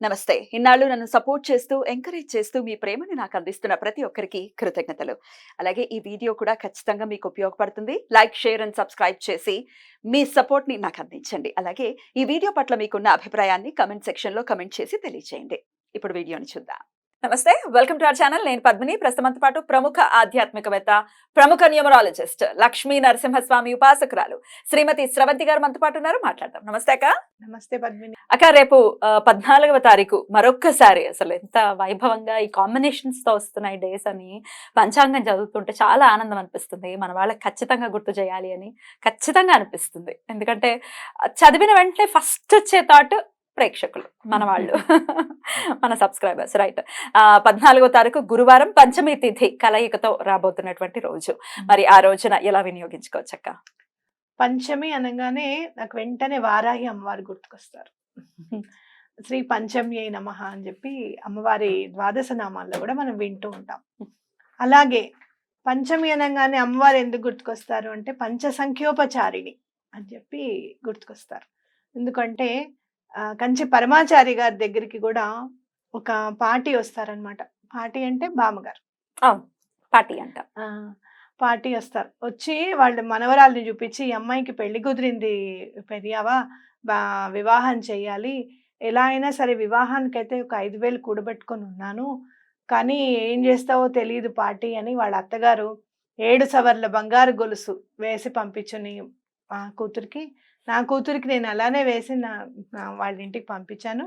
నమస్తే. ఇన్నాళ్ళు నన్ను సపోర్ట్ చేస్తూ, ఎంకరేజ్ చేస్తూ మీ ప్రేమని నాకు అందిస్తున్న ప్రతి ఒక్కరికి కృతజ్ఞతలు. అలాగే ఈ వీడియో కూడా ఖచ్చితంగా మీకు ఉపయోగపడుతుంది. లైక్, షేర్ అండ్ సబ్స్క్రైబ్ చేసి మీ సపోర్ట్‌ని నాకు అందించండి. అలాగే ఈ వీడియో పట్ల మీకున్న అభిప్రాయాన్ని కామెంట్ సెక్షన్‌లో కామెంట్ చేసి తెలియజేయండి. ఇప్పుడు వీడియోని చూద్దాం. నమస్తే. Welcome to our channel. నేను పద్మిని. ప్రస్తుతంతో పాటు ప్రముఖ ఆధ్యాత్మికవేత్త, ప్రముఖ న్యూమరాలజిస్ట్, లక్ష్మీ నరసింహస్వామి ఉపాసకురాలు శ్రీమతి స్రవంతి గారు మనతో పాటు ఉన్నారు. మాట్లాడదాం. నమస్తే అక్క. నమస్తే పద్మిని. అక్క, రేపు 14వ తారీఖు మరొక్కసారి అసలు ఎంత వైభవంగా ఈ కాంబినేషన్స్ తో వస్తున్నాయి డేస్ అని పంచాంగం చదువుతుంటే చాలా ఆనందం అనిపిస్తుంది. మన వాళ్ళకి ఖచ్చితంగా గుర్తు చేయాలి అని ఖచ్చితంగా అనిపిస్తుంది. ఎందుకంటే చదివిన వెంటనే ఫస్ట్ వచ్చే థాట్ ప్రేక్షకులు, మన వాళ్ళు, మన సబ్స్క్రైబర్స్. రైట్. 14వ తారీఖు గురువారం పంచమి తిథి కలయికతో రాబోతున్నటువంటి రోజు. మరి ఆ రోజున ఎలా వినియోగించుకోవచ్చు అక్క? పంచమి అనగానే నాకు వెంటనే వారాహి అమ్మవారు గుర్తుకొస్తారు. శ్రీ పంచమ్యై నమః అని చెప్పి అమ్మవారి ద్వాదశ నామాల్లో కూడా మనం వింటూ ఉంటాం. అలాగే పంచమి అనగానే అమ్మవారు ఎందుకు గుర్తుకొస్తారు అంటే పంచ సంఖ్యోపచారిణి అని చెప్పి గుర్తుకొస్తారు. ఎందుకంటే కంచి పరమాచారి గారి దగ్గరికి కూడా ఒక పార్టీ వస్తారనమాట. పార్టీ అంటే బామ్మగారు. పార్టీ అంట. పార్టీ వస్తారు. వచ్చి వాళ్ళ మనవరాల్ని చూపించి, ఈ అమ్మాయికి పెళ్లి కుదిరింది పెరియావా, వివాహం చెయ్యాలి, ఎలా అయినా సరే వివాహానికైతే ఒక 5,000 కూడబెట్టుకొని ఉన్నాను, కానీ ఏం చేస్తావో తెలియదు పార్టీ అని వాళ్ళ అత్తగారు 7 సవర్ల బంగారు గొలుసు వేసి పంపించుని కూతురికి, నా కూతురికి నేను అలానే వేసి వాళ్ళ ఇంటికి పంపించాను,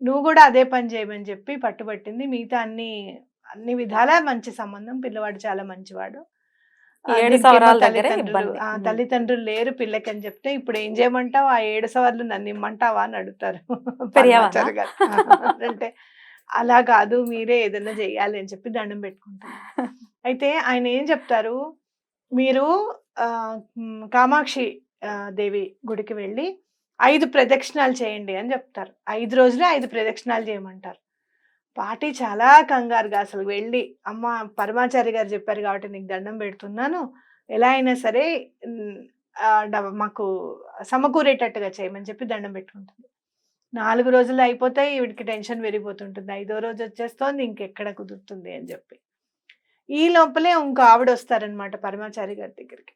నువ్వు కూడా అదే పని చేయమని చెప్పి పట్టుబట్టింది. మిగతా అన్ని విధాలా మంచి సంబంధం, పిల్లవాడు చాలా మంచివాడు, తల్లిదండ్రులు లేరు పిల్లకి అని చెప్తే, ఇప్పుడు ఏం చేయమంటావు, ఆ 7 సవర్లు నన్ను ఇమ్మంటావా అని అడుగుతారు. అంటే అలా కాదు, మీరే ఏదైనా చెయ్యాలి అని చెప్పి దండం పెట్టుకుంటారు. అయితే ఆయన ఏం చెప్తారు, మీరు కామాక్షి దేవి గుడికి వెళ్ళి 5 ప్రదక్షిణాలు చేయండి అని చెప్తారు. 5 రోజులే 5 ప్రదక్షిణాలు చేయమంటారు. పార్టీ చాలా కంగారుగా అసలు వెళ్ళి, అమ్మ పరమాచారి గారు చెప్పారు కాబట్టి నీకు దండం పెడుతున్నాను, ఎలా అయినా సరే మాకు సమకూరేటట్టుగా చేయమని చెప్పి దండం పెట్టుకుంటుంది. 4 రోజులు అయిపోతాయి, వీడికి టెన్షన్ పెరిగిపోతుంటుంది. 5వ రోజు వచ్చేస్తోంది, ఇంకెక్కడ కుదురుతుంది అని చెప్పి. ఈ లోపలే ఇంకో ఆవిడ వస్తారనమాట పరమాచారి గారి దగ్గరికి.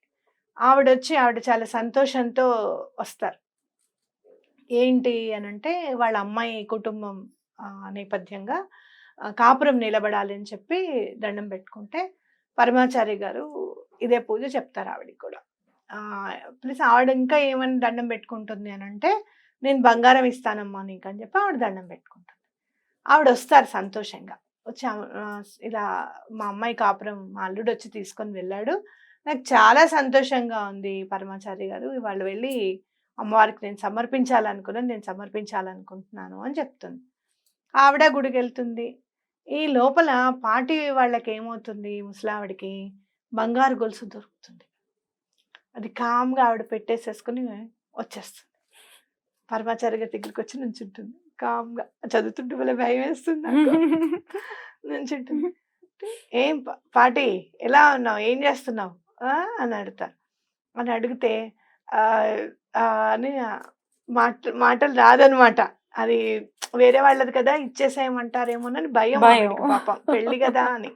ఆవిడ చాలా సంతోషంతో వస్తారు. ఏంటి అనంటే వాళ్ళ అమ్మాయి కుటుంబం నేపథ్యంగా కాపురం నిలబడాలి అని చెప్పి దండం పెట్టుకుంటే, పరమాచారి గారు ఇదే పూజ చెప్తారు ఆవిడికి కూడా. ప్లస్ ఆవిడ ఇంకా ఏమని దండం పెట్టుకుంటుంది అనంటే, నేను బంగారం ఇస్తానమ్మా నీకు అని చెప్పి ఆవిడ దండం పెట్టుకుంటుంది. ఆవిడ వస్తారు సంతోషంగా. వచ్చి ఇలా మా అమ్మాయి కాపురం మా అల్లుడు వచ్చి తీసుకొని వెళ్ళాడు, నాకు చాలా సంతోషంగా ఉంది పరమాచారి గారు, వాళ్ళు వెళ్ళి అమ్మవారికి నేను సమర్పించాలనుకుంటున్నాను అని చెప్తుంది. ఆవిడ గుడికి వెళ్తుంది. ఈ లోపల పార్టీ వాళ్ళకి ఏమవుతుంది, ముసలావిడికి బంగారు గొలుసు దొరుకుతుంది. అది కామ్గా ఆవిడ పెట్టేసేసుకుని వచ్చేస్తుంది. పరమాచారి గారి దగ్గరికి వచ్చి నుంచుంటుంది. కామ్గా చదువుతుంటే వల్ల భయం వేస్తుంది నుంచుంటుంది. ఏం పార్టీ ఎలా ఉన్నావు, ఏం చేస్తున్నావు అని అడుగుతారు. అని అడిగితే అని మాటలు రాదనమాట. అది వేరే వాళ్ళది కదా, ఇచ్చేసేయమంటారేమోనని భయం పాపం, పెళ్లి కదా అని.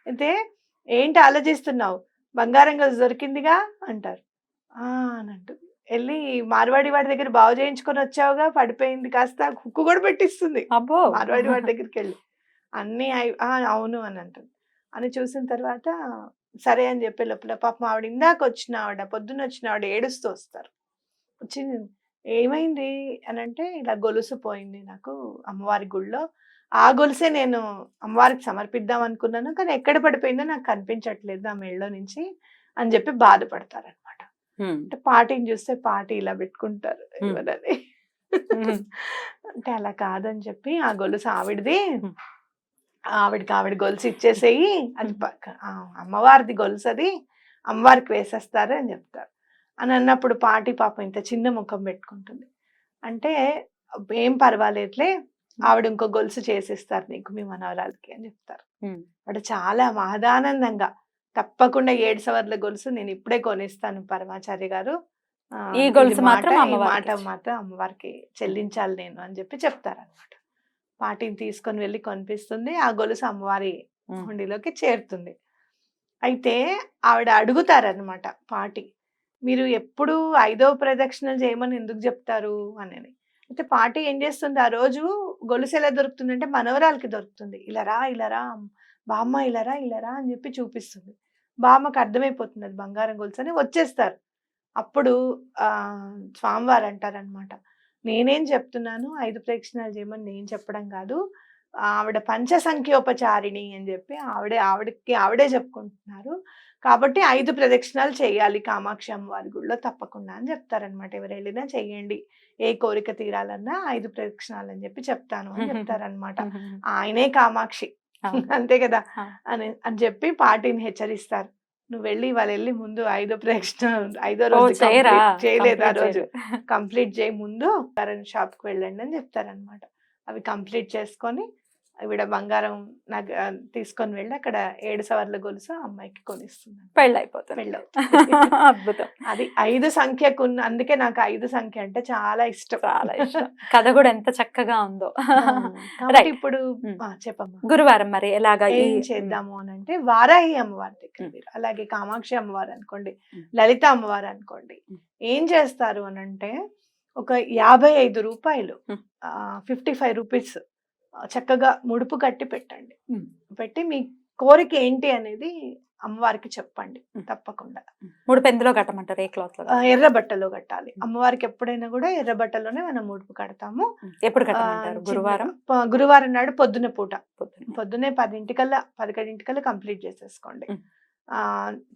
అయితే ఏంటి ఆలోచిస్తున్నావు, బంగారం గొలుసు దొరికిందిగా అంటారు. అని అంటుంది. వెళ్ళి మార్వాడి వాడి దగ్గర బాగు చేయించుకొని వచ్చావుగా, పడిపోయింది, కాస్త కుక్కు కూడా పెట్టిస్తుంది మార్వాడి వాడి దగ్గరికి వెళ్ళి. అన్నీ అవును అని అంటుంది. అని చూసిన తర్వాత సరే అని చెప్పే లోపల పాపం ఆవిడ ఇందాక వచ్చిన ఆవిడ, పొద్దున్న వచ్చిన ఆవిడ ఏడుస్తూ వస్తారు. వచ్చి ఏమైంది అని అంటే, ఇలా గొలుసు పోయింది నాకు అమ్మవారి గుళ్ళో, ఆ గొలుసే నేను అమ్మవారికి సమర్పిద్దాం అనుకున్నాను, కానీ ఎక్కడ పడిపోయిందో నాకు కనిపించట్లేదు ఆ మెళ్ళో నుంచి అని చెప్పి బాధపడతారనమాట. అంటే పార్టీని చూస్తే పార్టీ ఇలా పెట్టుకుంటారు ఎవరని. అంటే అలా కాదని చెప్పి ఆ గొలుసు ఆవిడది, ఆవిడ గొలుసు ఇచ్చేసేయి, అది అమ్మవారిది గొలుసు, అది అమ్మవారికి వేసేస్తారు అని చెప్తారు. అని అన్నప్పుడు పార్టీ పాపం ఇంత చిన్న ముఖం పెట్టుకుంటుంది. అంటే ఏం పర్వాలేదులే, ఆవిడ ఇంకో గొలుసు చేసిస్తారు నీకు మీ మనవరాలకి అని చెప్తారు. అంటే చాలా మహదానందంగా, తప్పకుండా 7 సవర్ల గొలుసు నేను ఇప్పుడే కొనిస్తాను పరమాచారి గారు, ఈ మాట మాత్రం అమ్మవారికి చెల్లించాలి నేను అని చెప్పి చెప్తారనమాట. పాటిని తీసుకొని వెళ్ళి కొనిపిస్తుంది. ఆ గొలుసు అమ్మవారి హుండీలోకి చేరుతుంది. అయితే ఆవిడ అడుగుతారనమాట పాటి, మీరు ఎప్పుడు 5వ ప్రదక్షిణలు చేయమని ఎందుకు చెప్తారు అనేది. అయితే పాటి ఏం చేస్తుంది, ఆ రోజు గొలుసు ఎలా దొరుకుతుందంటే మనవరాలకి దొరుకుతుంది. ఇలా రా ఇలా రా బామ్మ, ఇలా రా ఇలా రా అని చెప్పి చూపిస్తుంది. బామ్మకి అర్థమైపోతుంది అది బంగారం గొలుసు అని, వచ్చేస్తారు. అప్పుడు స్వామివారు అంటారనమాట, నేనేం చెప్తున్నాను 5 ప్రదక్షిణాలు చేయమని నేను చెప్పడం కాదు, ఆవిడ పంచసంఖ్యోపచారిణి అని చెప్పి ఆవిడే చెప్పుకుంటున్నారు. కాబట్టి 5 ప్రదక్షిణాలు చేయాలి కామాక్షి అమ్మవారి గుడిలో తప్పకుండా అని చెప్తారనమాట. ఎవరు వెళ్ళినా చెయ్యండి, ఏ కోరిక తీరాలన్నా 5 ప్రదక్షిణాలు అని చెప్పి చెప్తాను అని చెప్తారనమాట. ఆయనే కామాక్షి అంతే కదా అని చెప్పి పాటిని హెచ్చరిస్తారు. నువ్వు వెళ్ళి వాళ్ళు వెళ్ళి ముందు 5వ ప్రదక్షిణ 5వ రోజు చేయలేదు, ఆ రోజు కంప్లీట్ చేయ ముందు షాప్ కి వెళ్ళండి అని చెప్తారనమాట. అవి కంప్లీట్ చేసుకొని ఈవిడ బంగారం తీసుకొని వెళ్ళి అక్కడ 7 సవర్ల గొలుసు అమ్మాయికి కొనిస్తుంది. పెళ్ళైపోతుంది. అద్భుతం. అది 5 సంఖ్యకు అందుకే నాకు 5 సంఖ్య అంటే చాలా ఇష్టం. కథ కూడా ఎంత చక్కగా ఉందో. ఇప్పుడు చెప్పమ్మా, గురువారం మరి ఎలాగా ఏం చేద్దాము అని అంటే, వారాహి అమ్మవారి దగ్గర మీరు అలాగే కామాక్షి అమ్మవారు అనుకోండి, లలిత అమ్మవారు అనుకోండి, ఏం చేస్తారు అని అంటే ఒక 55 రూపాయలు 55 రూపీస్ చక్కగా ముడుపు కట్టి పెట్టండి. పెట్టి మీ కోరిక ఏంటి అనేది అమ్మవారికి చెప్పండి. తప్పకుండా ముడుపు ఎందులో కట్టమంటారు? ఏ క్లాత్ లో? ఎర్ర బట్టలో కట్టాలి. అమ్మవారికి ఎప్పుడైనా కూడా ఎర్ర బట్టలోనే మనం ముడుపు కడతాము. ఎప్పుడు కట్టమంటారు? గురువారం నాడు పొద్దున పూట, పొద్దునే 11 కంప్లీట్ చేసేసుకోండి.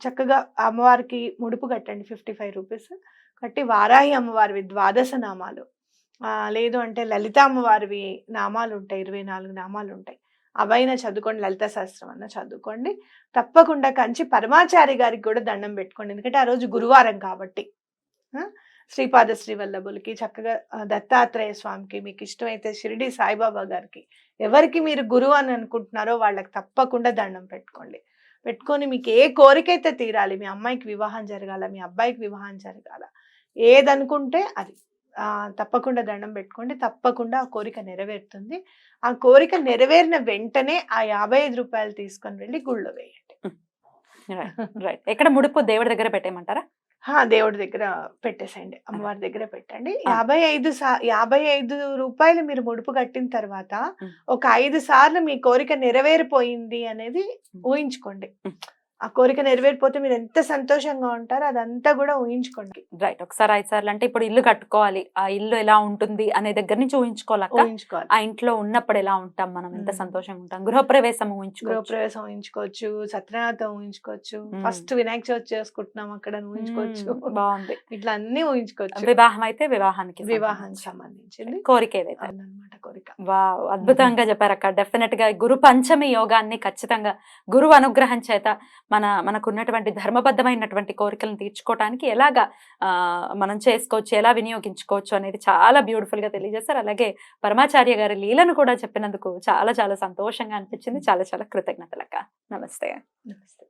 చక్కగా అమ్మవారికి ముడుపు కట్టండి 55 రూపీస్ కట్టి, వారాహి అమ్మవారివి 12 నామాలు, లేదు అంటే లలిత అమ్మవారివి నామాలు ఉంటాయి, 24 నామాలు ఉంటాయి, అవైనా చదువుకోండి, లలిత సహస్రం అన్న చదువుకోండి. తప్పకుండా కంచి పరమాచారి గారికి కూడా దండం పెట్టుకోండి, ఎందుకంటే ఆ రోజు గురువారం కాబట్టి. శ్రీపాద శ్రీవల్లభులకి, చక్కగా దత్తాత్రేయ స్వామికి, మీకు ఇష్టమైతే షిరిడి సాయిబాబా గారికి, ఎవరికి మీరు గురువు అని అనుకుంటున్నారో వాళ్ళకి తప్పకుండా దండం పెట్టుకోండి. పెట్టుకొని మీకు ఏ కోరికైతే తీరాలి, మీ అమ్మాయికి వివాహం జరగాల, మీ అబ్బాయికి వివాహం జరగాల, ఏదనుకుంటే అది తప్పకుండా దండం పెట్టుకోండి. తప్పకుండా ఆ కోరిక నెరవేరుతుంది. ఆ కోరిక నెరవేరిన వెంటనే ఆ 55 రూపాయలు తీసుకొని వెళ్ళి గుళ్ళో వేయండి. ఎక్కడ ముడుపు దేవుడి దగ్గర పెట్టేయమంటారా? దేవుడి దగ్గర పెట్టేసేయండి, అమ్మవారి దగ్గర పెట్టండి. 55 రూపాయలు మీరు ముడుపు కట్టిన తర్వాత ఒక 5 సార్లు మీ కోరిక నెరవేరిపోయింది అనేది ఊహించుకోండి. ఆ కోరిక నెరవేరిపోతే మీరు ఎంత సంతోషంగా ఉంటారో అదంతా కూడా ఊహించుకోండి. రైట్. ఒకసారి 5 సార్లు అంటే ఇప్పుడు ఇల్లు కట్టుకోవాలి, ఆ ఇల్లు ఎలా ఉంటుంది అనే దగ్గర నుంచి ఊహించుకోవాలి. ఆ ఇంట్లో ఉన్నప్పుడు ఎలా ఉంటాం, మనం ఎంత సంతోషంగా ఉంటాం, గృహప్రవేశం ఊహించుకోవచ్చు, సత్యనారాయణ ఊహించుకోవచ్చు, ఫస్ట్ వినాయక చవితి చేసుకుంటున్నాం అక్కడ ఊహించుకోవచ్చు. బాగుంది. ఇట్లా అన్ని ఊహించుకోవచ్చు. వివాహం అయితే వివాహానికి సంబంధించింది కోరిక ఏదైతే అన్నమాట కోరిక. వావ్, అద్భుతంగా చెప్పారు అక్క. డెఫినెట్ గా గురు పంచమి యోగాన్ని ఖచ్చితంగా గురువు అనుగ్రహం చేత మనకున్నటువంటి ధర్మబద్ధమైనటువంటి కోరికలను తీర్చుకోవడానికి ఎలాగా మనం చేసుకోవచ్చు, ఎలా వినియోగించుకోవచ్చు అనేది చాలా బ్యూటిఫుల్ గా తెలియజేస్తారు. అలాగే పరమాచార్య గారి లీలను కూడా చెప్పినందుకు చాలా చాలా సంతోషంగా అనిపించింది. చాలా చాలా కృతజ్ఞతలక్క. నమస్తే. నమస్తే.